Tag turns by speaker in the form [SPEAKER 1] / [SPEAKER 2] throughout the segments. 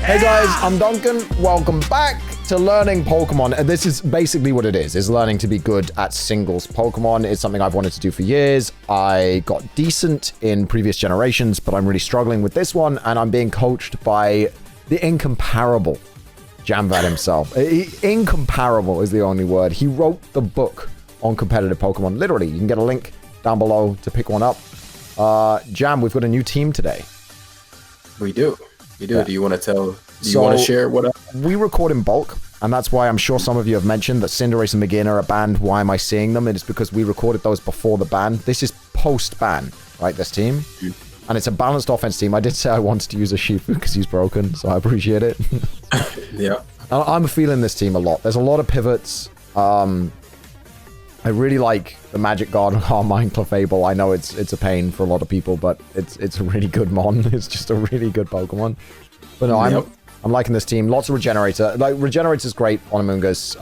[SPEAKER 1] Hey guys, I'm Duncan. Welcome back to learning Pokemon. And this is basically what it is learning to be good at singles Pokemon. It's something I've wanted to do for years. I got decent in previous generations, but I'm really struggling with this one, and I'm being coached by the incomparable Jamvad himself. Incomparable is the only word. He wrote the book on competitive Pokemon. Literally, you can get a link down below to pick one up. Jam, we've got a new team today.
[SPEAKER 2] We do. You do.
[SPEAKER 1] Yeah.
[SPEAKER 2] Do you want to tell? Do you want to share what?
[SPEAKER 1] We record in bulk, and that's why I'm sure some of you have mentioned that Cinderace and McGinn are a banned. Why am I seeing them? It's because we recorded those before the ban. This is post-ban, right? This team, and it's a balanced offense team. I did say I wanted to use a Shifu because he's broken, so I appreciate it.
[SPEAKER 2] Yeah.
[SPEAKER 1] I'm feeling this team a lot. There's a lot of pivots. I really like the Magic Guard and Carmine Clefable. I know it's a pain for a lot of people, but it's a really good mon. It's just a really good Pokemon. But no, I'm liking this team. Lots of Regenerator. Like, Regenerator is great on Amoonguss.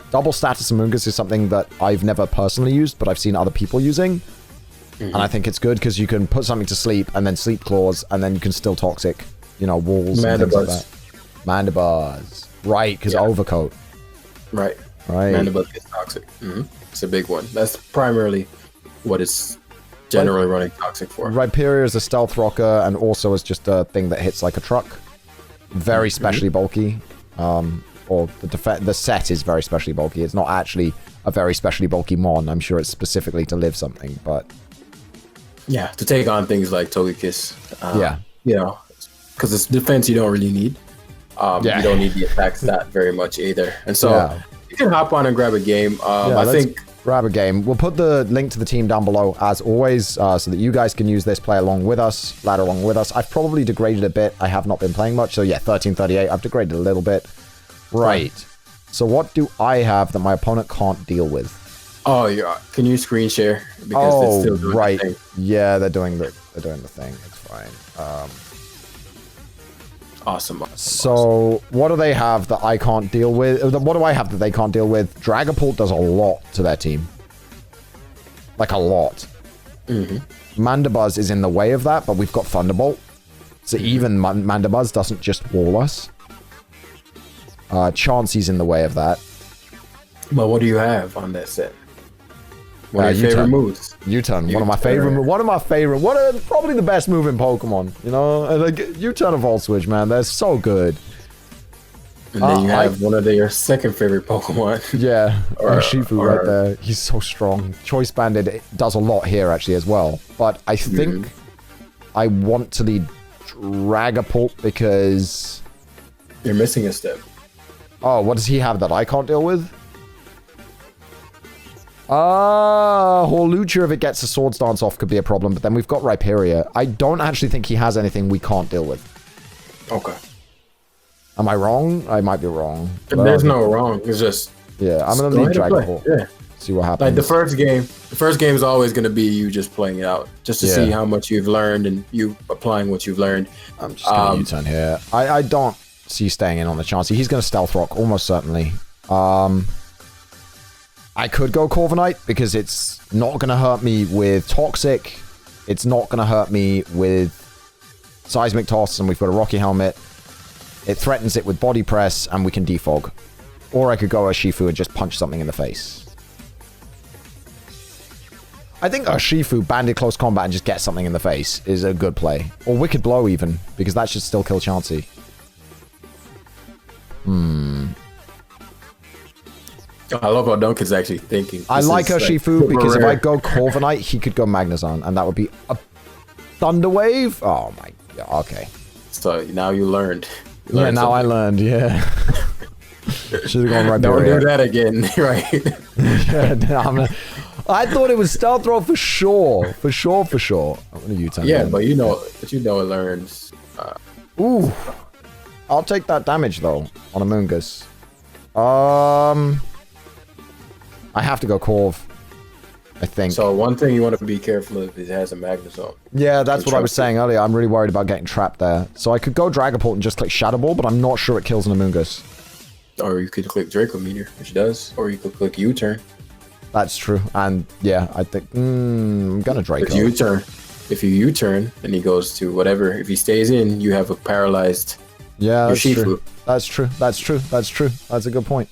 [SPEAKER 1] Double status Amoonguss is something that I've never personally used, but I've seen other people using. And I think it's good because you can put something to sleep and then sleep claws, and then you can still toxic, you know, walls and things like that. Mandibuzz. Right, because overcoat.
[SPEAKER 2] Right.
[SPEAKER 1] Right.
[SPEAKER 2] Mandibuzz gets toxic. It's a big one. That's primarily what it's generally running toxic for. Rhyperior
[SPEAKER 1] is a stealth rocker and also is just a thing that hits like a truck. Very specially bulky. Or the set is very specially bulky. It's not actually a very specially bulky mon. I'm sure it's specifically to live something, but
[SPEAKER 2] yeah, to take on things like Togekiss.
[SPEAKER 1] Yeah.
[SPEAKER 2] You know, because it's defense you don't really need. You don't need the attack stat very much either. And so you can hop on and grab a game. I think
[SPEAKER 1] grab a game. We'll put the link to the team down below as always, so that you guys can use this, play along with us, ladder along with us. I've probably degraded a bit. I have not been playing much, so yeah, 1338. I've degraded a little bit. Right. So what do I have that my opponent can't deal with?
[SPEAKER 2] Oh, yeah. Can you screen share? Because it's still doing the thing.
[SPEAKER 1] Yeah, they're doing the thing. It's fine.
[SPEAKER 2] Awesome.
[SPEAKER 1] So, what do they have that I can't deal with? What do I have that they can't deal with? Dragapult does a lot to their team. Like, a lot. Mandibuzz is in the way of that, but we've got Thunderbolt. So, even Mandibuzz doesn't just wall us. Chansey's in the way of that.
[SPEAKER 2] But what do you have on that set? One of your favorite moves?
[SPEAKER 1] U-turn. One of my favorite. Probably the best move in Pokemon. You know, like U-turn and Volt Switch, man. They're so good.
[SPEAKER 2] And then you have one of your second favorite Pokemon.
[SPEAKER 1] Yeah, Shifu right there. He's so strong. Choice Banded does a lot here actually as well. But I think I want to lead Dragapult because
[SPEAKER 2] you're missing a step.
[SPEAKER 1] Oh, what does he have that I can't deal with? Horlucha, if it gets a Swords Dance off, could be a problem, but then we've got Rhyperior. I don't actually think he has anything we can't deal with.
[SPEAKER 2] Okay.
[SPEAKER 1] Am I wrong? I might be wrong.
[SPEAKER 2] There's no wrong. It's just...
[SPEAKER 1] Yeah, I'm going to leave Dragapult.
[SPEAKER 2] Yeah.
[SPEAKER 1] See what happens.
[SPEAKER 2] Like, the first game is always going to be you just playing it out, just to see how much you've learned and you applying what you've learned.
[SPEAKER 1] I'm just going to U-turn here. I don't see you staying in on the Chansey. He's going to Stealth Rock, almost certainly. I could go Corviknight because it's not going to hurt me with Toxic. It's not going to hurt me with Seismic Toss, and we've got a Rocky Helmet. It threatens it with Body Press, and we can defog. Or I could go Urshifu and just punch something in the face. I think Urshifu, Banded Close Combat, and just get something in the face is a good play. Or Wicked Blow, even, because that should still kill Chansey.
[SPEAKER 2] I love how Duncan's actually thinking.
[SPEAKER 1] I like Urshifu because if I go Corviknight, he could go Magnezone, and that would be a Thunder Wave. Oh my god, okay.
[SPEAKER 2] So now you learned.
[SPEAKER 1] Yeah, now I learned, yeah. Should have gone right there.
[SPEAKER 2] Don't do that again, right?
[SPEAKER 1] I thought it was Stealth Roll for sure. For sure. I'm gonna U-turn.
[SPEAKER 2] Yeah, but you know it learns.
[SPEAKER 1] Ooh. I'll take that damage though on Amoonguss. I have to go Corv, I think.
[SPEAKER 2] So one thing you want to be careful of is it has a Magnezone.
[SPEAKER 1] Yeah, that's what I was saying earlier. I'm really worried about getting trapped there. So I could go Dragapult and just click Shadow Ball, but I'm not sure it kills an Amoonguss.
[SPEAKER 2] Or you could click Draco Meteor, which does. Or you could click U-turn.
[SPEAKER 1] That's true. And yeah, I think I'm gonna Draco.
[SPEAKER 2] If you U-turn and he goes to whatever, if he stays in, you have a paralyzed
[SPEAKER 1] Yeah, that's true. That's true. That's true. That's true. That's a good point.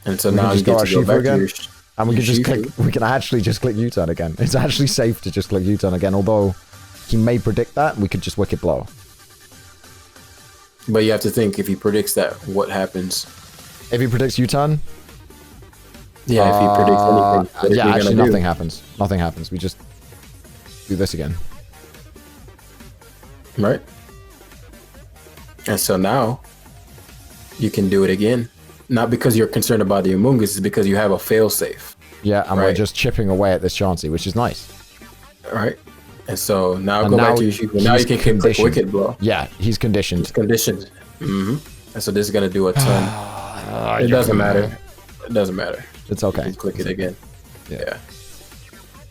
[SPEAKER 2] And so now you get to go back again. To your
[SPEAKER 1] and we can just click. We can actually just click U-turn again. It's actually safe to just click U-turn again. Although he may predict that, we could just Wicked Blow.
[SPEAKER 2] But you have to think, if he predicts that, what happens?
[SPEAKER 1] If he predicts U-turn?
[SPEAKER 2] Yeah, if he predicts anything.
[SPEAKER 1] Yeah, actually nothing happens. Nothing happens. We just do this again.
[SPEAKER 2] Right? And so now you can do it again. Not because you're concerned about the Amoonguss, it's because you have a failsafe.
[SPEAKER 1] Yeah, and we're just chipping away at this Chansey, which is nice.
[SPEAKER 2] All right. And so now go back to your Shifu. Now you can click Wicked Blow.
[SPEAKER 1] Yeah, he's conditioned.
[SPEAKER 2] He's conditioned. Mm-hmm. And so this is going to do a ton. It doesn't matter. It doesn't matter.
[SPEAKER 1] It's okay.
[SPEAKER 2] You can click it again. Yeah.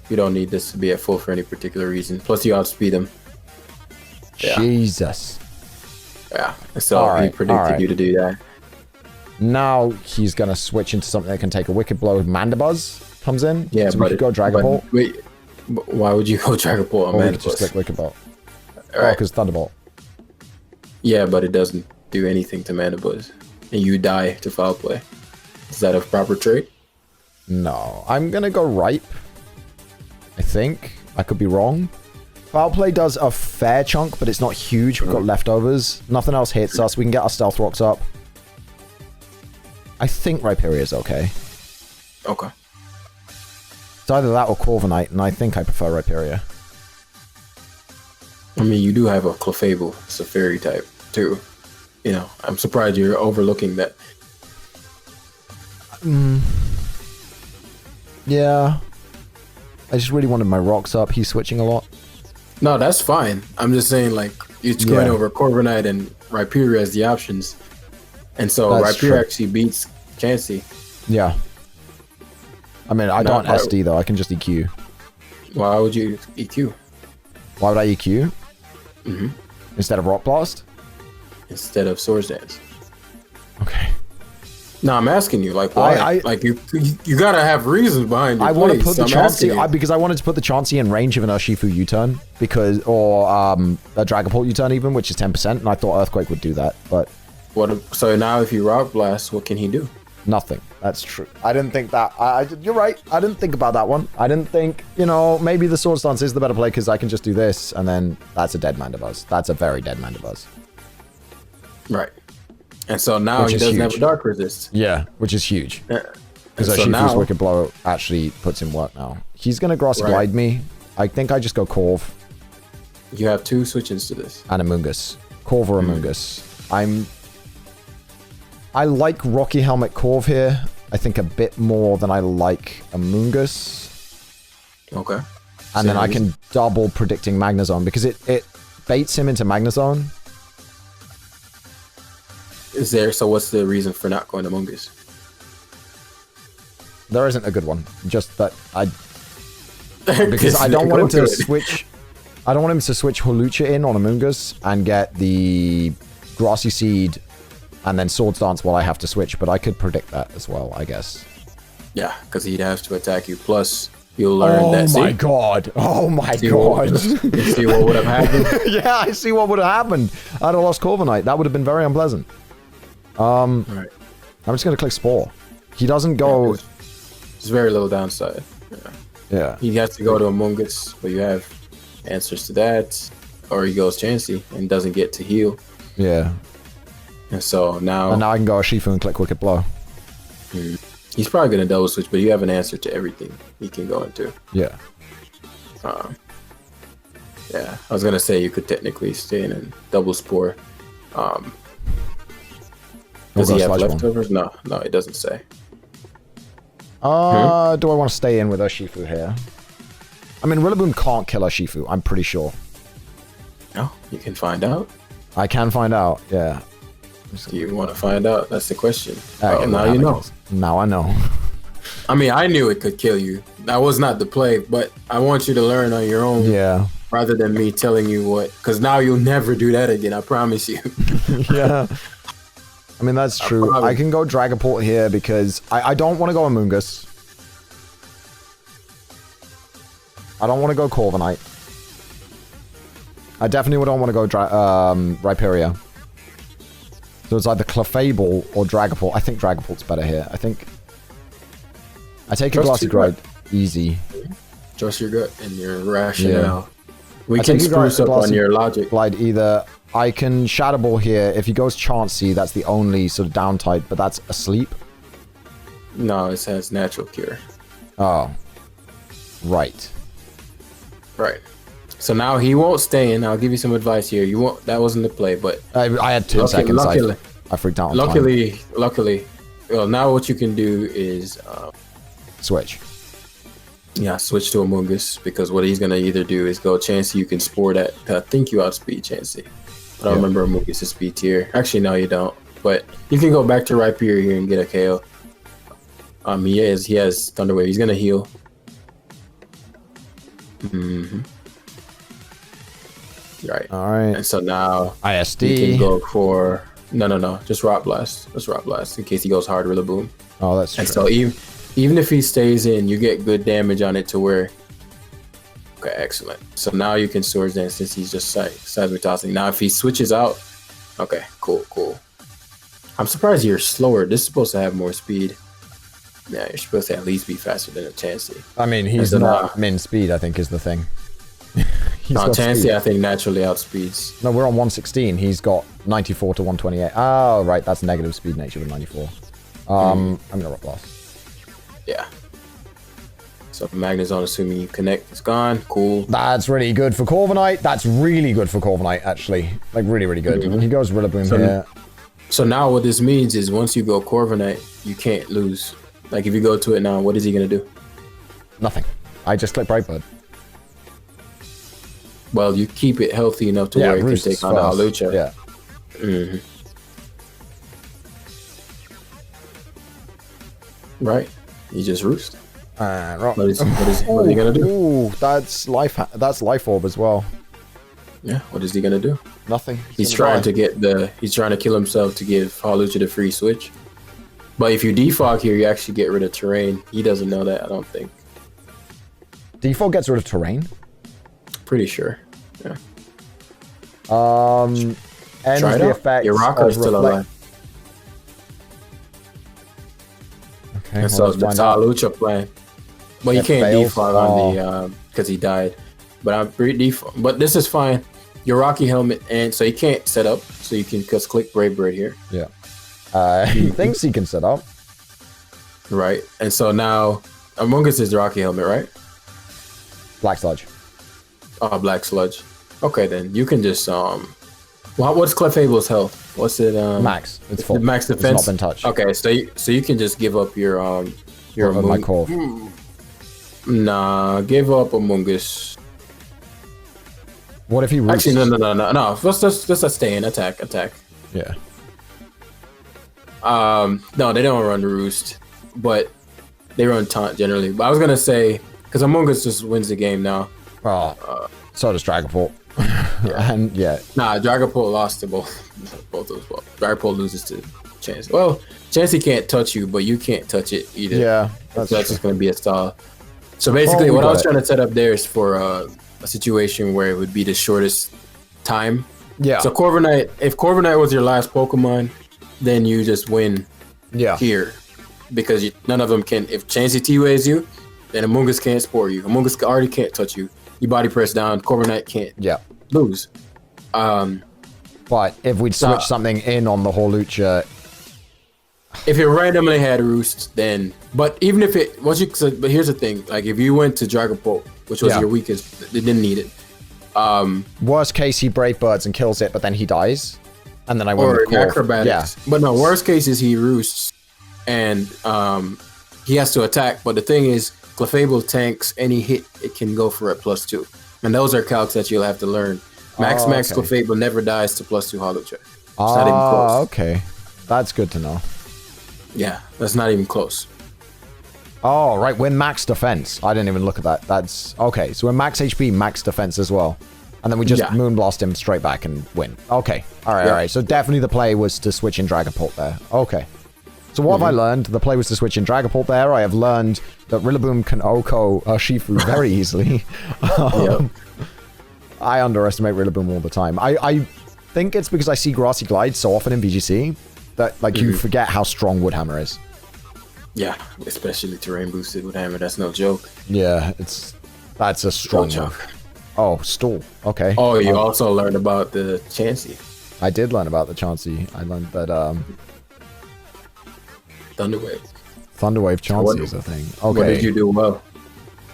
[SPEAKER 2] You don't need this to be at full for any particular reason. Plus you outspeed him.
[SPEAKER 1] Yeah. Jesus.
[SPEAKER 2] Yeah. And so he predicted you to do that.
[SPEAKER 1] Now he's going to switch into something that can take a Wicked Blow. Mandibuzz comes in.
[SPEAKER 2] Yeah,
[SPEAKER 1] so we could go Dragon Ball.
[SPEAKER 2] Wait, why would you go Dragon Ball on Mandibuzz?
[SPEAKER 1] Just click Wicked Blow. Right. Because Thunderbolt.
[SPEAKER 2] Yeah, but it doesn't do anything to Mandibuzz. And you die to Foul Play. Is that a proper trade?
[SPEAKER 1] No. I'm going to go Ripe. I think. I could be wrong. Foul Play does a fair chunk, but it's not huge. We've got leftovers. Nothing else hits us. We can get our Stealth Rocks up. I think Rhyperior is okay.
[SPEAKER 2] Okay.
[SPEAKER 1] It's either that or Corviknight, and I think I prefer Rhyperior.
[SPEAKER 2] I mean, you do have a Clefable. It's a fairy type, too. You know, I'm surprised you're overlooking that.
[SPEAKER 1] Yeah. I just really wanted my rocks up. He's switching a lot.
[SPEAKER 2] No, that's fine. I'm just saying, like, you're going over Corviknight and Rhyperior as the options. And so Rhyperior actually beats Chansey.
[SPEAKER 1] Yeah. I mean, I don't SD, though. I can just EQ.
[SPEAKER 2] Why would you EQ?
[SPEAKER 1] Why would I EQ? Instead of Rock Blast?
[SPEAKER 2] Instead of Swords Dance.
[SPEAKER 1] Okay.
[SPEAKER 2] No, I'm asking you, like, why? Like, you gotta have reasons behind your
[SPEAKER 1] I want to put the Chansey, because I wanted to put the Chansey in range of an Urshifu U-turn, or a Dragapult U-turn even, which is 10%, and I thought Earthquake would do that, but...
[SPEAKER 2] So now if you Rock Blast, what can he do?
[SPEAKER 1] Nothing. That's true. I didn't think that. You're right. I didn't think about that one. I didn't think, maybe the Swords Dance is the better play, because I can just do this, and then that's a dead Mandibuzz. That's a very dead Mandibuzz. Right. And so now he doesn't have a Dark Resist. Yeah, which is huge. Because Urshifu's Wicked Blow actually puts in work now. He's going to Grassy Glide me. I think I just go Corv. You have two switches to this. And Amoonguss. Corv or Amoonguss. I like Rocky Helmet Corv here. I think a bit more than I like Amoonguss. Okay. And then I can double predicting Magnezone because it baits him into Magnezone. So what's the reason for not going Amoonguss? There isn't a good one. Just that because I don't want him to switch. I don't want him to switch Hawlucha in on Amoonguss and get the Grassy Seed and then Swords Dance while I have to switch, but I could predict that as well, I guess. Yeah, because he'd have to attack you. Plus, you'll learn that. Oh my god! Oh my god! See what would have happened? Yeah, I see what would have happened. I'd have lost Corviknight. That would have been very unpleasant. Right. I'm just gonna click Spore. He doesn't go. There's very little downside. Yeah. He has to go to Amoonguss, but you have answers to that, or he goes Chansey and doesn't get to heal. Yeah. And so now... And now I can go Urshifu and click Wicked Blow. He's probably going to double switch, but you have an answer to everything he can go into. Yeah. Yeah. I was going to say you could technically stay in and double Spore. Does he have leftovers? No, it doesn't say. Do I want to stay in with Urshifu here? I mean, Rillaboom can't kill Urshifu, I'm pretty sure. Oh, you can find out. I can find out, yeah. Do you want to find out? That's the question. Oh, now you know. Now I know. I mean, I knew it could kill you. That was not the play, but I want you to learn on your own. Yeah. Rather than me telling you what, because now you'll never do that again. I promise you. Yeah. I mean, that's true. I can go Dragapult here because I don't want to go Amoonguss. I don't want to go Corviknight. I definitely don't want to go Rhyperior. So it's either Clefable or Dragapult. I think Dragapult's better here. I take a Glassy Glide easy.
[SPEAKER 2] Trust your gut and your rationale.
[SPEAKER 1] Yeah.
[SPEAKER 2] We can spruce up on your logic.
[SPEAKER 1] Glide either. I can Shadow Ball here. If he goes Chansey, that's the only sort of down type, but that's asleep.
[SPEAKER 2] No, it says Natural Cure.
[SPEAKER 1] Oh. Right.
[SPEAKER 2] Right. So now he won't stay in. I'll give you some advice here. You won't. That wasn't the play, but
[SPEAKER 1] I had 10 seconds.
[SPEAKER 2] Luckily,
[SPEAKER 1] I freaked out. On
[SPEAKER 2] luckily. Well, now what you can do is
[SPEAKER 1] switch.
[SPEAKER 2] Yeah, switch to Amoonguss, because what he's gonna either do is go Chansey. You can spore that. I think you outspeed Chansey, but I remember Amoonguss' speed tier. Actually, no, you don't. But you can go back to Rhyperior here and get a KO. He has Thunder Wave. He's gonna heal. Right.
[SPEAKER 1] All right.
[SPEAKER 2] And so now
[SPEAKER 1] ISD.
[SPEAKER 2] you can go for no, just Rock Blast. Just Rock Blast in case he goes hard Rillaboom.
[SPEAKER 1] Oh, that's true.
[SPEAKER 2] And so even if he stays in, you get good damage on it to where. Okay, excellent. So now you can Swords Dance since he's just Seismic Tossing. Now if he switches out, okay, cool. I'm surprised you're slower. This is supposed to have more speed. Yeah, you're supposed to at least be faster than a Chansey.
[SPEAKER 1] I mean, he's not min speed, I think, is the thing.
[SPEAKER 2] Chansey, I think, naturally outspeeds.
[SPEAKER 1] No, we're on 116. He's got 94 to 128. Oh, right. That's negative speed nature with 94. I'm going to Rock Blast.
[SPEAKER 2] Yeah. So Magnezone, assuming you connect, it's gone. Cool.
[SPEAKER 1] That's really good for Corviknight. That's really good for Corviknight, actually. Like, really, really good. He goes Rillaboom here.
[SPEAKER 2] So now what this means is once you go Corviknight, you can't lose. Like, if you go to it now, what is he going to do?
[SPEAKER 1] Nothing. I just click Brightbird.
[SPEAKER 2] Well, you keep it healthy enough to where it can take on the Hawlucha.
[SPEAKER 1] Yeah.
[SPEAKER 2] Right. You just roost.
[SPEAKER 1] What
[SPEAKER 2] is he gonna do?
[SPEAKER 1] Ooh, that's life orb as well.
[SPEAKER 2] Yeah. What is he gonna do?
[SPEAKER 1] Nothing.
[SPEAKER 2] He's trying to kill himself to give Hawlucha the free switch. But if you defog here, you actually get rid of terrain. He doesn't know that, I don't think.
[SPEAKER 1] Defog gets rid of terrain?
[SPEAKER 2] Pretty sure. Yeah.
[SPEAKER 1] Ends the effect.
[SPEAKER 2] Your rocker is still alive.
[SPEAKER 1] Okay.
[SPEAKER 2] And so that's Hawlucha playing. But you can't defog on the because he died. But I'm defog. But this is fine. Your Rocky helmet, and so he can't set up. So you can just click Brave Bird here.
[SPEAKER 1] Yeah. He thinks he can set up.
[SPEAKER 2] Right. And so now Among Us is the Rocky helmet, right?
[SPEAKER 1] Black Sludge.
[SPEAKER 2] Oh, Black Sludge. Okay, then you can just what's Clefable's health? What's it?
[SPEAKER 1] Max. It's full.
[SPEAKER 2] Max defense.
[SPEAKER 1] It's not been touched.
[SPEAKER 2] Okay, so you can just give up your
[SPEAKER 1] my core.
[SPEAKER 2] Nah, give up Among Us.
[SPEAKER 1] What if he roosts?
[SPEAKER 2] Actually, no. Let's stay in. Attack.
[SPEAKER 1] Yeah.
[SPEAKER 2] No, they don't run Roost, but they run Taunt generally. But I was gonna say, because Among Us just wins the game now.
[SPEAKER 1] So does Dragapult. And yeah. Nah,
[SPEAKER 2] Dragapult lost to both of us. Well, Dragapult loses to Chansey. Well, Chansey can't touch you, but you can't touch it either.
[SPEAKER 1] Yeah.
[SPEAKER 2] That's just gonna be a stall. So basically, what I was trying to set up there is for a situation where it would be the shortest time.
[SPEAKER 1] Yeah.
[SPEAKER 2] So Corviknight, if Corviknight was your last Pokemon, then you just win here. Because none of them can. If Chansey T-Ways you, then Among Us can't spore you. Among Us already can't touch you. You body press down, Corviknight can't lose.
[SPEAKER 1] But if we'd switch something in on the Hawlucha...
[SPEAKER 2] If it randomly had Roost, then... But even if it... But here's the thing. Like, if you went to Dragapult, which was your weakest, they didn't need it.
[SPEAKER 1] Worst case, he Brave Birds and kills it, but then he dies. And then I win with Core.
[SPEAKER 2] Acrobatics. Yeah. But no, worst case is he Roosts, and he has to attack. But the thing is, Clefable tanks any hit it can go for a +2. And those are calcs that you'll have to learn. Max Clefable never dies to +2 Hawlucha. It's not even close.
[SPEAKER 1] Okay. That's good to know.
[SPEAKER 2] Yeah, that's not even close.
[SPEAKER 1] Oh, right. We're max defense. I didn't even look at that. That's... Okay, so we're max HP, max defense as well. And then we just Moonblast him straight back and win. Okay. All right. So definitely the play was to switch in Dragapult there. Okay. So what have I learned? The play was to switch in Dragapult there. I have learned that Rillaboom can OHKO Shifu very easily. I underestimate Rillaboom all the time. I think it's because I see Grassy Glide so often in VGC that like you forget how strong Woodhammer is.
[SPEAKER 2] Yeah, especially terrain boosted with hammer. That's no joke.
[SPEAKER 1] Yeah, that's a strong one. Oh, stall. Okay.
[SPEAKER 2] Oh, you also learned about the Chansey.
[SPEAKER 1] I did learn about the Chansey. I learned that
[SPEAKER 2] Thunderwave.
[SPEAKER 1] Thunderwave Chansey is a thing. Okay.
[SPEAKER 2] What did you do well?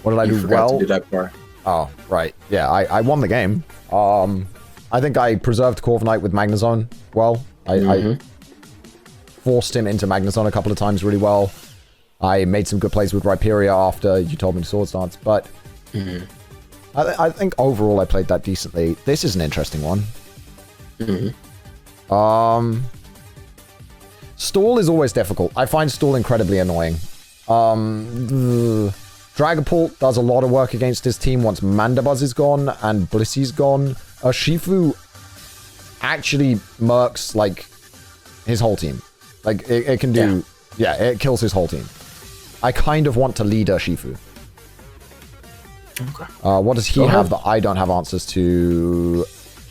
[SPEAKER 1] What did I do well?
[SPEAKER 2] To do that part.
[SPEAKER 1] Oh, right. Yeah, I won the game. I think I preserved Corviknight with Magnezone well. I forced him into Magnezone a couple of times really well. I made some good plays with Rhyperior after you told me to Swords Dance, but I think overall I played that decently. This is an interesting one. Stall is always difficult. I find Stall incredibly annoying. Dragapult does a lot of work against his team once Mandibuzz is gone and Blissey's gone. Shifu actually murks, like, his whole team. Like, it can do... Yeah, it kills his whole team. I kind of want to lead Shifu.
[SPEAKER 2] Okay.
[SPEAKER 1] What does he have that I don't have answers to?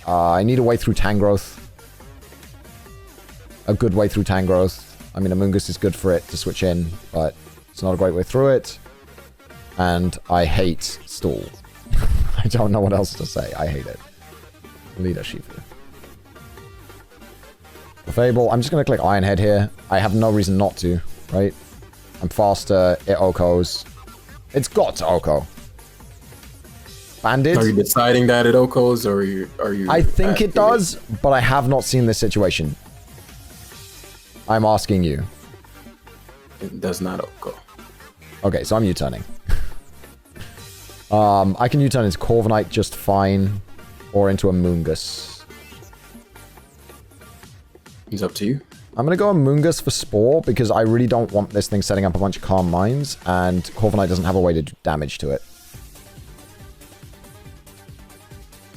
[SPEAKER 1] I need a way through Tangrowth. A good way through Tangrowth. I mean, Amoonguss is good for it to switch in, but it's not a great way through it. And I hate Stall. I don't know what else to say. I hate it. Leader Shifu. Fable. I'm just going to click Iron Head here. I have no reason not to, right? I'm faster. It Okos. It's got to Oko. Bandit.
[SPEAKER 2] Are you deciding that it Okos, or are you?
[SPEAKER 1] I think it does, but I have not seen this situation. I'm asking you.
[SPEAKER 2] It does not Oko.
[SPEAKER 1] Okay, so I'm U-turning. I can U-turn into Corviknight just fine, or into Amoonguss.
[SPEAKER 2] It's up to you.
[SPEAKER 1] I'm going to go Amoonguss for Spore, because I really don't want this thing setting up a bunch of Calm Minds, and Corviknight doesn't have a way to do damage to it.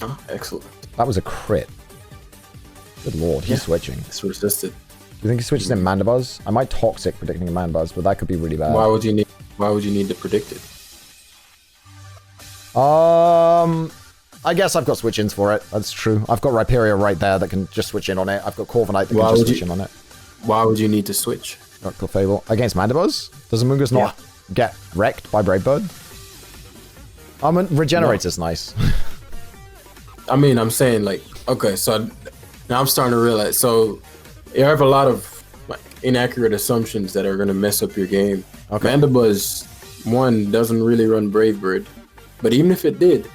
[SPEAKER 2] Oh, excellent.
[SPEAKER 1] That was a crit. Good lord, he's switching.
[SPEAKER 2] It's resisted.
[SPEAKER 1] Do you think he switches in Mandibuzz? I might Toxic predicting a Mandibuzz, but that could be really bad.
[SPEAKER 2] Why would you need to predict it?
[SPEAKER 1] I guess I've got switch-ins for it. That's true. I've got Rhyperior right there that can just switch in on it. I've got Corviknight that can just switch in on it.
[SPEAKER 2] Why would you need to switch?
[SPEAKER 1] Got Clefable. Against Mandibuzz? Does Amoonguss not get wrecked by Brave Bird? Regenerator's nice.
[SPEAKER 2] I mean, I'm saying, like, okay, so now I'm starting to realize. So you have a lot of like inaccurate assumptions that are going to mess up your game. Okay. Mandibuzz, one, doesn't really run Brave Bird, but even if it did,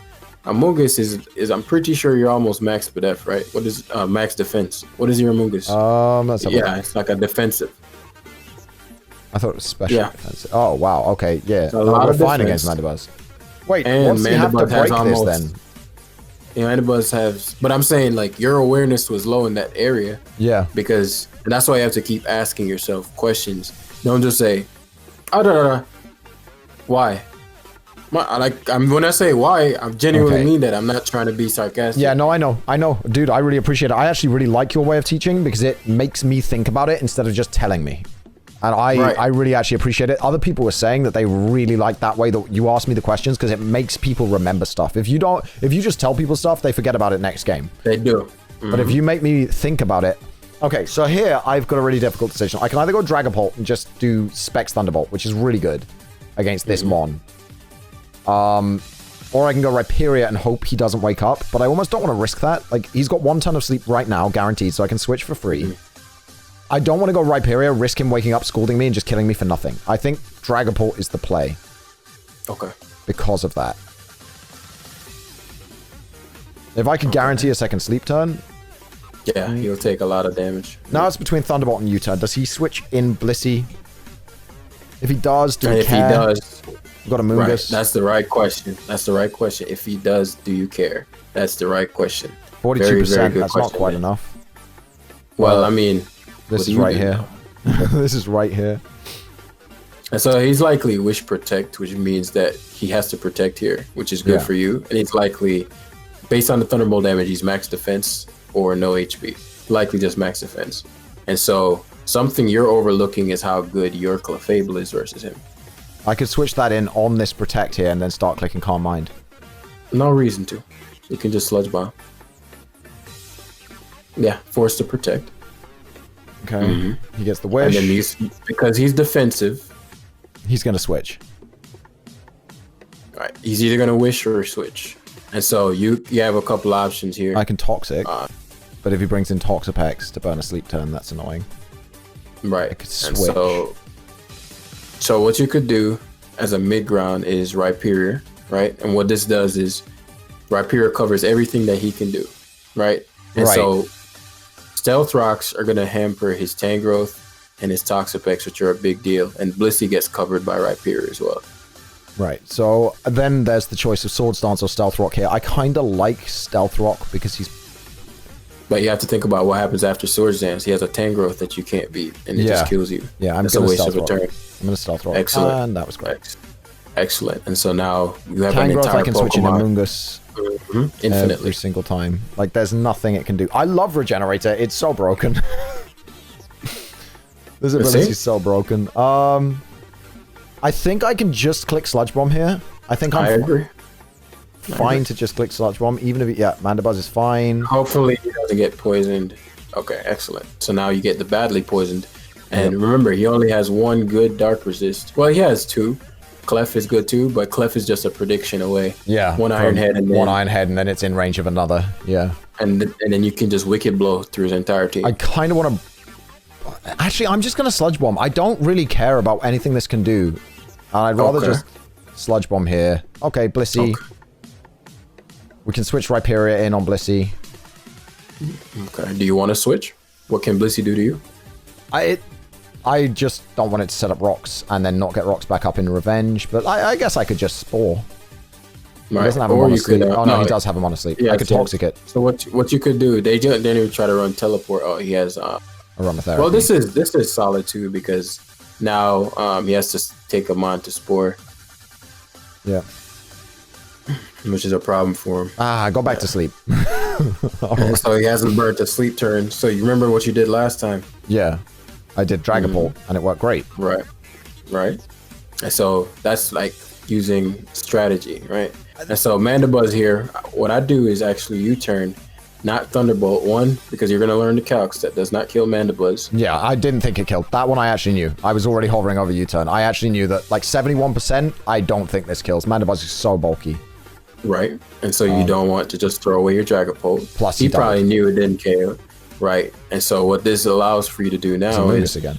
[SPEAKER 2] Amoonguss is I'm pretty sure you're almost max def, right? What is max defense? What is your Amoonguss? It's like a defensive.
[SPEAKER 1] I thought it was special defensive. Oh wow, okay, yeah.
[SPEAKER 2] So we're
[SPEAKER 1] fine against Mandibuzz. Wait,
[SPEAKER 2] and
[SPEAKER 1] what's he have to break this then?
[SPEAKER 2] Yeah, Mandibuzz has, but I'm saying like your awareness was low in that area.
[SPEAKER 1] Yeah.
[SPEAKER 2] Because and that's why you have to keep asking yourself questions. Don't just say, why? When I say why, I genuinely mean that. I'm not trying to be sarcastic.
[SPEAKER 1] Yeah, no, I know. Dude, I really appreciate it. I actually really like your way of teaching because it makes me think about it instead of just telling me. And I really actually appreciate it. Other people were saying that they really like that way that you ask me the questions because it makes people remember stuff. If you just tell people stuff, they forget about it next game.
[SPEAKER 2] They do.
[SPEAKER 1] But if you make me think about it. Okay, so here I've got a really difficult decision. I can either go Dragapult and just do Specs Thunderbolt, which is really good against this Mon. Or I can go Rhyperior and hope he doesn't wake up, but I almost don't want to risk that. Like, he's got 1 ton of sleep right now, guaranteed, so I can switch for free. I don't want to go Rhyperior, risk him waking up, scalding me, and just killing me for nothing. I think Dragapult is the play.
[SPEAKER 2] Okay.
[SPEAKER 1] Because of that. If I could guarantee a second sleep turn...
[SPEAKER 2] Yeah, he'll take a lot of damage.
[SPEAKER 1] Now it's between Thunderbolt and U-turn. Does he switch in Blissey? If he does, do you care?
[SPEAKER 2] If he does...
[SPEAKER 1] We've got a Moongus.
[SPEAKER 2] Right. That's the right question. That's the right question. If he does, do you care? That's the right question.
[SPEAKER 1] 42%, very, very that's question, not quite enough.
[SPEAKER 2] Well, I mean...
[SPEAKER 1] This is right here. This is right here.
[SPEAKER 2] And so he's likely Wish Protect, which means that he has to protect here, which is good for you. And he's likely, based on the Thunderbolt damage, he's max defense or no HP. Likely just max defense. And so something you're overlooking is how good your Clefable is versus him.
[SPEAKER 1] I could switch that in on this Protect here and then start clicking Calm Mind.
[SPEAKER 2] No reason to. You can just Sludge Bomb. Yeah, forced to protect.
[SPEAKER 1] Okay. He gets the wish.
[SPEAKER 2] And then because he's defensive,
[SPEAKER 1] he's going to switch.
[SPEAKER 2] All right. He's either going to wish or switch. And so you have a couple options here.
[SPEAKER 1] I can Toxic. But if he brings in Toxapex to burn a sleep turn, that's annoying.
[SPEAKER 2] Right.
[SPEAKER 1] I could switch.
[SPEAKER 2] And so what you could do as a mid ground is Rhyperior, right? And what this does is Rhyperior covers everything that he can do, right? And so Stealth Rocks are going to hamper his Tangrowth and his Toxapex, which are a big deal. And Blissey gets covered by Rhyperior as well.
[SPEAKER 1] Right, so then there's the choice of Swords Dance or Stealth Rock here. I kind of like Stealth Rock because he's...
[SPEAKER 2] But you have to think about what happens after Swords Dance. He has a Tangrowth that you can't beat, and it just kills you.
[SPEAKER 1] Yeah, I'm going to Stealth Rock. I'm going to Stealth Rock.
[SPEAKER 2] Excellent.
[SPEAKER 1] And that was great.
[SPEAKER 2] Excellent. And so now you have
[SPEAKER 1] Tangrowth,
[SPEAKER 2] an entire
[SPEAKER 1] I can switch in Amoonguss
[SPEAKER 2] infinitely.
[SPEAKER 1] every single time. Like, there's nothing it can do. I love Regenerator. It's so broken. This ability is so broken. I think I can just click Sludge Bomb here. I think I agree. Fine to just click Sludge Bomb, even if it, Mandibuzz is fine.
[SPEAKER 2] Hopefully he doesn't get poisoned. Okay, excellent. So now you get the badly poisoned. And remember, he only has one good Dark Resist. Well, he has two. Clef is good too, but Clef is just a prediction away.
[SPEAKER 1] Yeah.
[SPEAKER 2] One Iron Head and then...
[SPEAKER 1] One Iron Head and then it's in range of another. Yeah.
[SPEAKER 2] And then you can just Wicked Blow through his entire team.
[SPEAKER 1] I kind of want to... Actually, I'm just going to Sludge Bomb. I don't really care about anything this can do. I'd rather just Sludge Bomb here. Okay, Blissey. Okay. We can switch Rhyperior in on Blissey.
[SPEAKER 2] Okay, do you want to switch? What can Blissey do to you?
[SPEAKER 1] I just don't want it to set up rocks and then not get rocks back up in revenge, but I guess I could just Spore. Right. He doesn't have him on a sleep. Oh no, he does have him on a sleep. Yeah, I could Toxic it.
[SPEAKER 2] So what you could do, then he would try to run Teleport. Oh, he has
[SPEAKER 1] Aromatherapy.
[SPEAKER 2] Well, this is solid too because now he has to take a Mon to Spore.
[SPEAKER 1] Yeah.
[SPEAKER 2] Which is a problem for him.
[SPEAKER 1] I go back to sleep.
[SPEAKER 2] So he hasn't burnt a sleep turn. So you remember what you did last time?
[SPEAKER 1] Yeah. I did Dragapult and it worked great.
[SPEAKER 2] Right. And so that's like using strategy, right? And so Mandibuzz here, what I do is actually U-turn, not Thunderbolt. One, because you're going to learn the calcs that does not kill Mandibuzz.
[SPEAKER 1] Yeah, I didn't think it killed. That one I actually knew. I was already hovering over U-turn. I actually knew that like 71%, I don't think this kills. Mandibuzz is so bulky.
[SPEAKER 2] Right. And so you don't want to just throw away your Dragapult.
[SPEAKER 1] Plus
[SPEAKER 2] he probably knew it didn't KO. Right. And so what this allows for you to do now is...
[SPEAKER 1] again.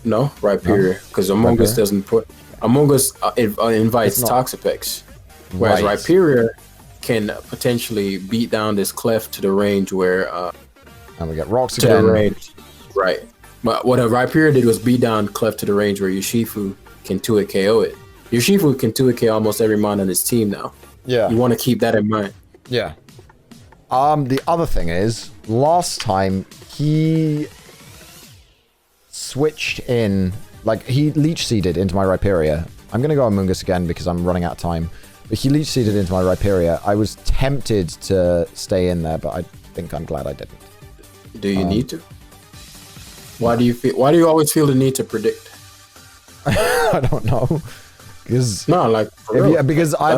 [SPEAKER 2] No, Rhyperior. Because Among Us doesn't put... Among Us invites Toxapex. Whereas Rhyperior can potentially beat down this Clef to the range where...
[SPEAKER 1] and we get rocks again.
[SPEAKER 2] To the range. Right. But what a Rhyperior did was beat down Clef to the range where Urshifu can 2-hit KO it. Urshifu can 2-hit KO almost every mon on his team now.
[SPEAKER 1] Yeah.
[SPEAKER 2] You want to keep that in mind.
[SPEAKER 1] Yeah. The other thing is, last time he switched in, like he leech seeded into my Rhyperior. I'm gonna go Amoonguss again because I'm running out of time. But he leech seeded into my Rhyperior. I was tempted to stay in there, but I think I'm glad I didn't.
[SPEAKER 2] Do you need to? Why do you always feel the need to predict?
[SPEAKER 1] I don't know. Because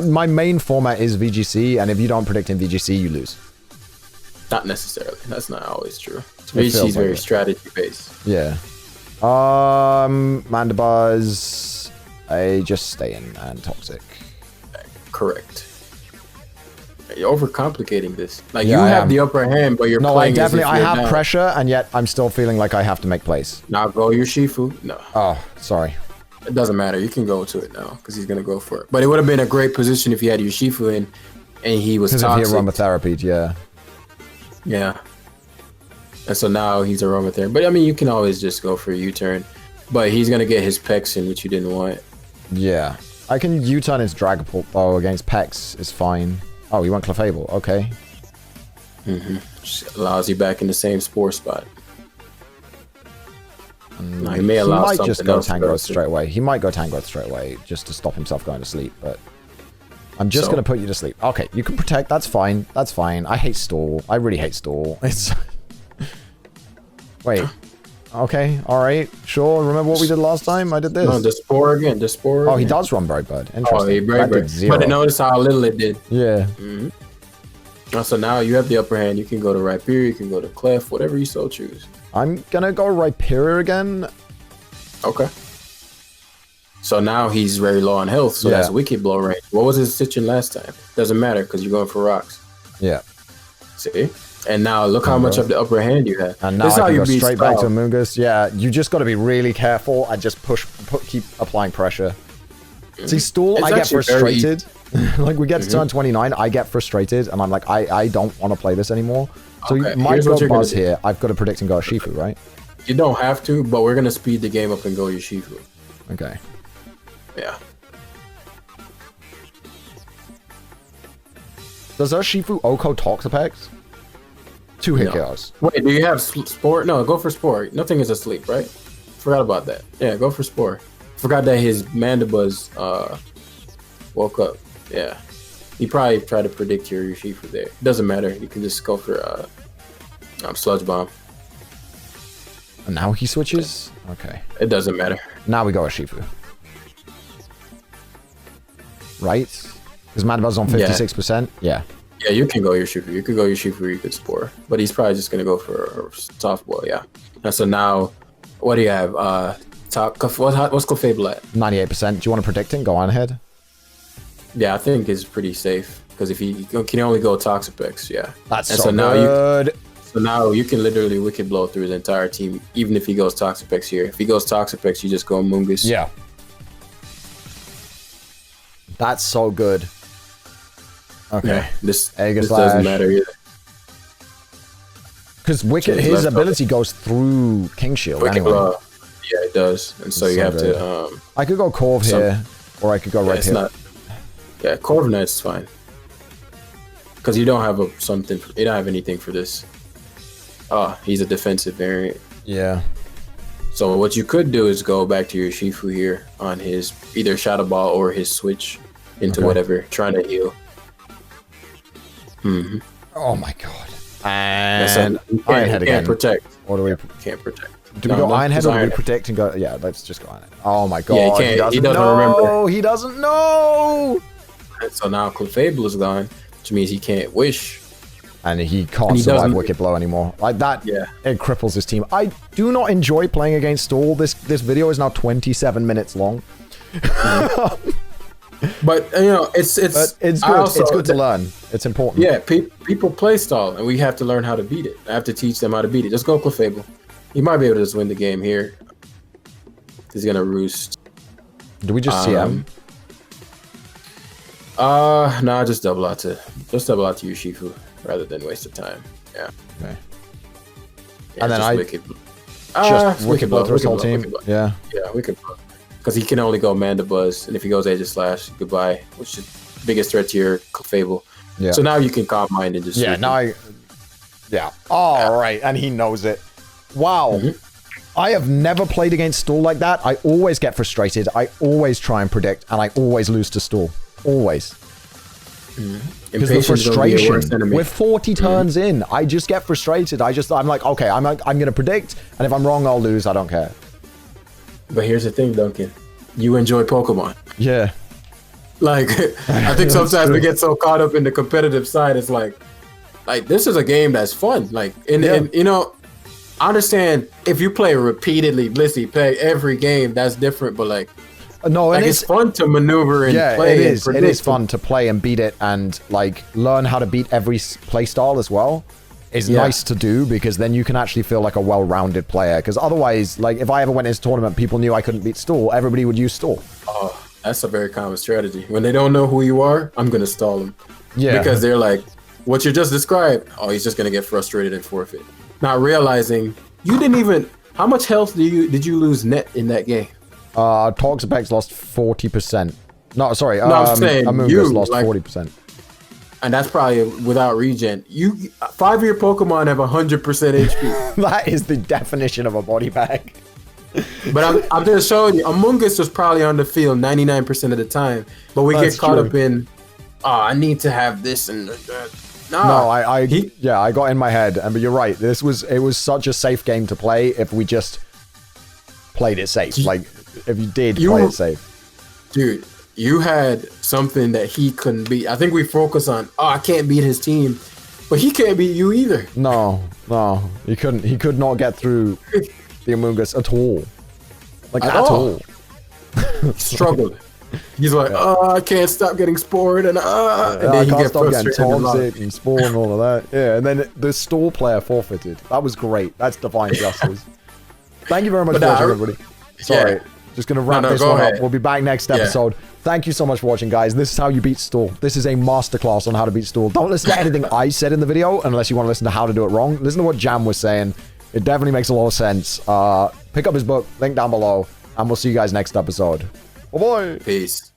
[SPEAKER 1] my main format is VGC, and if you don't predict in VGC, you lose.
[SPEAKER 2] Not necessarily. That's not always true. VGC is very strategy based.
[SPEAKER 1] Yeah. Mandibuzz, I just stay in and Toxic.
[SPEAKER 2] Correct. You're overcomplicating this. Like you have the upper hand, but you're playing.
[SPEAKER 1] No, I have pressure, and yet I'm still feeling like I have to make plays.
[SPEAKER 2] Now go Urshifu. No.
[SPEAKER 1] Oh, sorry.
[SPEAKER 2] It doesn't matter. You can go to it now because he's gonna go for it. But it would have been a great position if you had Urshifu in, and he was toxic.
[SPEAKER 1] Because if he aromatherapied, yeah.
[SPEAKER 2] Yeah. And so now he's aromatherapy. But I mean, you can always just go for a U-turn. But he's gonna get his Pex in, which you didn't want.
[SPEAKER 1] Yeah. I can U-turn his Dragapult though against Pex is fine. Oh, you want Clefable? Okay.
[SPEAKER 2] Just allows you back in the same Spore spot. No, he might
[SPEAKER 1] just go Tangrowth straight away. He might go Tangrowth straight away just to stop himself going to sleep, but I'm just going to put you to sleep. Okay, you can protect. That's fine. That's fine. I hate stall. I really hate stall. It's... Wait. Okay, alright. Sure, remember what we did last time? I did this.
[SPEAKER 2] No, the Spore again. The Spore
[SPEAKER 1] he does run Brave Bird. Interesting.
[SPEAKER 2] Oh, he Brave Bird. But notice how little it did.
[SPEAKER 1] Yeah.
[SPEAKER 2] So now you have the upper hand. You can go to Rapier, you can go to Clef, whatever you so choose.
[SPEAKER 1] I'm gonna go Rapier again.
[SPEAKER 2] Okay. So now he's very low on health, so that's Wicked Blow range. What was his stitching last time? Doesn't matter because you're going for rocks.
[SPEAKER 1] Yeah.
[SPEAKER 2] See? And now look how much of the upper hand you have.
[SPEAKER 1] And now I can go straight back to Amoonguss. Yeah, you just got to be really careful. I just keep applying pressure. See, Stool, I get frustrated. Like, we get to turn 29, I get frustrated, and I'm like, I don't want to play this anymore. So you might go Buzz here. I've got to predict and go Shifu, right?
[SPEAKER 2] You don't have to, but we're going to speed the game up and go Shifu.
[SPEAKER 1] Okay.
[SPEAKER 2] Yeah.
[SPEAKER 1] Does Shifu Oko Toxapex? 2 hit KOs.
[SPEAKER 2] Wait, do you have Spore? No, go for Spore. Nothing is asleep, right? Forgot about that. Yeah, go for Spore. Forgot that his Mandibuzz woke up. Yeah. He probably tried to predict your Shifu there. Doesn't matter. You can just go for Sludge Bomb.
[SPEAKER 1] And now he switches? Okay.
[SPEAKER 2] It doesn't matter.
[SPEAKER 1] Now we go Shifu. Right? Because Mandibuzz on 56%? Yeah.
[SPEAKER 2] Yeah, you can go Shifu. You could go Shifu or you could Spore. But he's probably just going to go for a softball, yeah. And so now, what do you have? What's Clefable at?
[SPEAKER 1] 98%. Do you want to predict it? Go on ahead.
[SPEAKER 2] Yeah, I think it's pretty safe. Because if he can only go Toxapex, yeah.
[SPEAKER 1] That's so good.
[SPEAKER 2] So now you can literally Wicked Blow through the entire team, even if he goes Toxapex here. If he goes Toxapex, you just go Amoonguss.
[SPEAKER 1] Yeah. That's so good. Okay.
[SPEAKER 2] Yeah, this doesn't matter either.
[SPEAKER 1] Because his ability goes through King Shield anyway.
[SPEAKER 2] Yeah, it does. And so you have to...
[SPEAKER 1] I could go Corv here, or I could go right here.
[SPEAKER 2] Yeah, Corv Knight's fine. Because you don't have you don't have anything for this. Oh, he's a defensive variant.
[SPEAKER 1] Yeah.
[SPEAKER 2] So what you could do is go back to your Shifu here on his either Shadow Ball or his switch into whatever, trying to heal.
[SPEAKER 1] Oh my god. And
[SPEAKER 2] Iron Head again. Can't protect.
[SPEAKER 1] Or do we
[SPEAKER 2] can't protect?
[SPEAKER 1] Do we go Iron Head or do we protect and go? Yeah, let's just go Iron Head. Oh my god.
[SPEAKER 2] Yeah, he doesn't remember.
[SPEAKER 1] He doesn't know.
[SPEAKER 2] And so now Clefable is gone, which means he can't wish.
[SPEAKER 1] And he can't survive Wicked Blow anymore. Like that, it cripples his team. I do not enjoy playing against Stall. This video is now 27 minutes long.
[SPEAKER 2] But you know, it's good.
[SPEAKER 1] It's good to learn. It's important.
[SPEAKER 2] Yeah, people play Stall, and we have to learn how to beat it. I have to teach them how to beat it. Just go Clefable. You might be able to just win the game here. He's gonna roost.
[SPEAKER 1] Do we just CM?
[SPEAKER 2] Nah, just double out to Urshifu rather than waste of time. Yeah.
[SPEAKER 1] Okay.
[SPEAKER 2] Yeah,
[SPEAKER 1] and then
[SPEAKER 2] Wicked
[SPEAKER 1] Blow through his whole team. Yeah.
[SPEAKER 2] Yeah, Wicked Blow. Because he can only go Mandibuzz, and if he goes Aegis Slash, goodbye, which is the biggest threat to your Fable. Yeah. So now you can Calm Mind and just...
[SPEAKER 1] Yeah, now All right, and he knows it. Wow. I have never played against Stall like that. I always get frustrated. I always try and predict, and I always lose to Stall. Always. Because the frustration, we're 40 turns in. I just get frustrated. I'm like, okay, I'm going to predict, and if I'm wrong, I'll lose. I don't care.
[SPEAKER 2] But here's the thing, Duncan. You enjoy Pokemon.
[SPEAKER 1] Yeah.
[SPEAKER 2] Like, I think sometimes we get so caught up in the competitive side. It's like this is a game that's fun. Like, and you know, I understand if you play repeatedly, Blissey, play every game, that's different. But like,
[SPEAKER 1] no, and
[SPEAKER 2] it's fun to maneuver and play.
[SPEAKER 1] It is. It is fun to play and beat it and like learn how to beat every play style as well. Is nice to do because then you can actually feel like a well-rounded player. Because otherwise, like if I ever went into a tournament, people knew I couldn't beat Stall. Everybody would use Stall.
[SPEAKER 2] Oh, that's a very common strategy. When they don't know who you are, I'm gonna stall them. Yeah. Because they're like, what you just described. Oh, he's just gonna get frustrated and forfeit. Not realizing you didn't even. How much health did you lose net in that game?
[SPEAKER 1] Toxapex lost 40%. No, sorry.
[SPEAKER 2] No, I'm saying
[SPEAKER 1] Amoonguss lost 40%.
[SPEAKER 2] And that's probably without regen. 5 of your Pokemon have 100% HP.
[SPEAKER 1] That is the definition of a body bag.
[SPEAKER 2] But I'm just showing you, Amoonguss was probably on the field 99% of the time. But we get caught up in, I need to have this and that.
[SPEAKER 1] No, I got in my head. But you're right. It was such a safe game to play if we just played it safe. Like, if you did play it safe.
[SPEAKER 2] Dude. You had something that he couldn't beat. I think we focus on, I can't beat his team. But he can't beat you either.
[SPEAKER 1] No, he couldn't. He could not get through the Among Us at all. Like, at all.
[SPEAKER 2] He struggled. He's like, I can't stop getting spored, and then
[SPEAKER 1] I
[SPEAKER 2] he
[SPEAKER 1] can't
[SPEAKER 2] gets
[SPEAKER 1] stop getting
[SPEAKER 2] frustrated.
[SPEAKER 1] toxic and spawn and all of that. Yeah, and then the stall player forfeited. That was great. That's divine justice. Thank you very much for watching, everybody. Sorry, just gonna wrap this one up. We'll be back next episode. Thank you so much for watching, guys. This is how you beat stall. This is a masterclass on how to beat stall. Don't listen to anything I said in the video unless you want to listen to how to do it wrong. Listen to what Jam was saying. It definitely makes a lot of sense. Pick up his book, link down below, and we'll see you guys next episode. Bye-bye.
[SPEAKER 2] Peace.